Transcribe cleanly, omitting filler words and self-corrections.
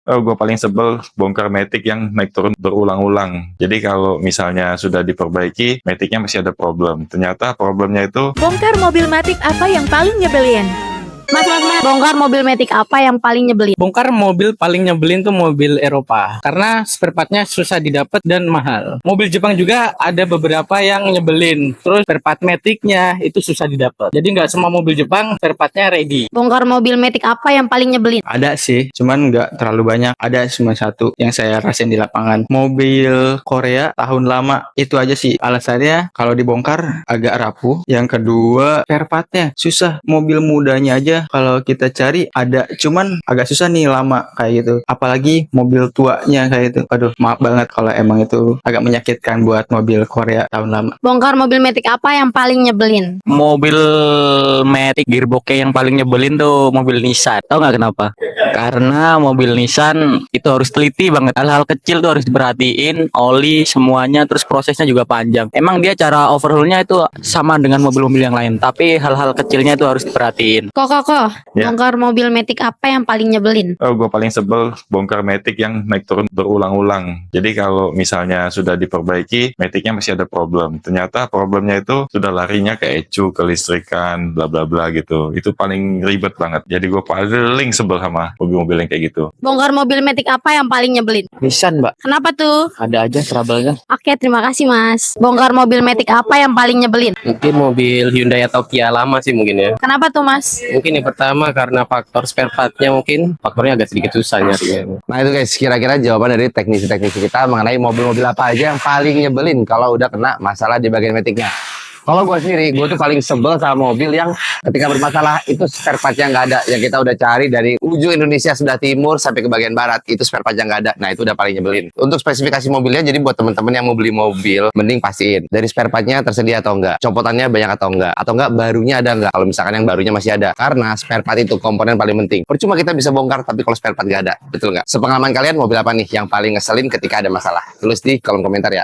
Oh, gue paling sebel bongkar matic yang naik turun berulang-ulang. Jadi kalau misalnya sudah diperbaiki, maticnya masih ada problem. Ternyata problemnya itu Bongkar mobil matic apa yang paling nyebelin? Mas, bongkar mobil Matic apa yang paling nyebelin? Bongkar mobil paling nyebelin tuh mobil Eropa karena spare partnya susah didapat dan mahal. Mobil Jepang juga ada beberapa yang nyebelin. Terus spare part Matic-nya itu susah didapat. Jadi nggak semua mobil Jepang spare partnya ready. Bongkar mobil Matic apa yang paling nyebelin? Ada sih, cuman nggak terlalu banyak. Ada cuma satu yang saya rasain di lapangan. Mobil Korea tahun lama itu aja sih. Alasannya kalau dibongkar agak rapuh. Yang kedua spare partnya susah. Mobil mudanya aja kalau kita cari ada, cuman agak susah nih lama kayak gitu. Apalagi mobil tuanya kayak itu. Aduh, maaf banget kalau emang itu agak menyakitkan buat mobil Korea tahun lama. Bongkar mobil Matic apa yang paling nyebelin? Mobil Matic gearbox yang paling nyebelin tuh mobil Nissan. Tahu nggak kenapa? Karena mobil Nissan itu harus teliti banget. Hal-hal kecil tuh harus diperhatiin, oli semuanya, terus prosesnya juga panjang. Emang dia cara overhaulnya itu sama dengan mobil-mobil yang lain, tapi hal-hal kecilnya itu harus diperhatiin. Kok, Ya. bongkar mobil Matic apa yang paling nyebelin? Oh, gue paling sebel bongkar matic yang naik turun berulang-ulang. Jadi kalau misalnya sudah diperbaiki, maticnya masih ada problem. Ternyata problemnya itu sudah larinya ke ECU, ke listrikan, bla bla bla gitu. Itu paling ribet banget. Jadi gue paling sebel sama mobil-mobil yang kayak gitu. Bongkar mobil Matic apa yang paling nyebelin? Nissan, Mbak. Kenapa tuh? Ada aja trouble-nya. Oke, terima kasih Mas. Bongkar mobil Matic apa yang paling nyebelin? Mungkin mobil Hyundai atau Kia lama sih mungkin ya. Kenapa tuh Mas? Mungkin yang pertama karena faktor spare partnya mungkin faktornya agak sedikit susah nyarinya. Nah itu guys, kira-kira jawaban dari teknisi-teknisi kita mengenai mobil-mobil apa aja yang paling nyebelin kalau udah kena masalah di bagian maticnya. Kalau gue sendiri, gue tuh paling sebel sama mobil yang ketika bermasalah itu spare part yang nggak ada. Yang kita udah cari dari ujung Indonesia sebelah timur sampai ke bagian barat, itu spare part yang nggak ada. Nah itu udah paling nyebelin. Untuk spesifikasi mobilnya, jadi buat temen-temen yang mau beli mobil, mending pastiin dari spare partnya tersedia atau enggak, copotannya banyak atau enggak barunya ada enggak. Kalau misalkan yang barunya masih ada, karena spare part itu komponen paling penting. Percuma kita bisa bongkar, tapi kalau spare part nggak ada, betul nggak? Sepengalaman kalian, mobil apa nih yang paling ngeselin ketika ada masalah? Tulis di kolom komentar ya.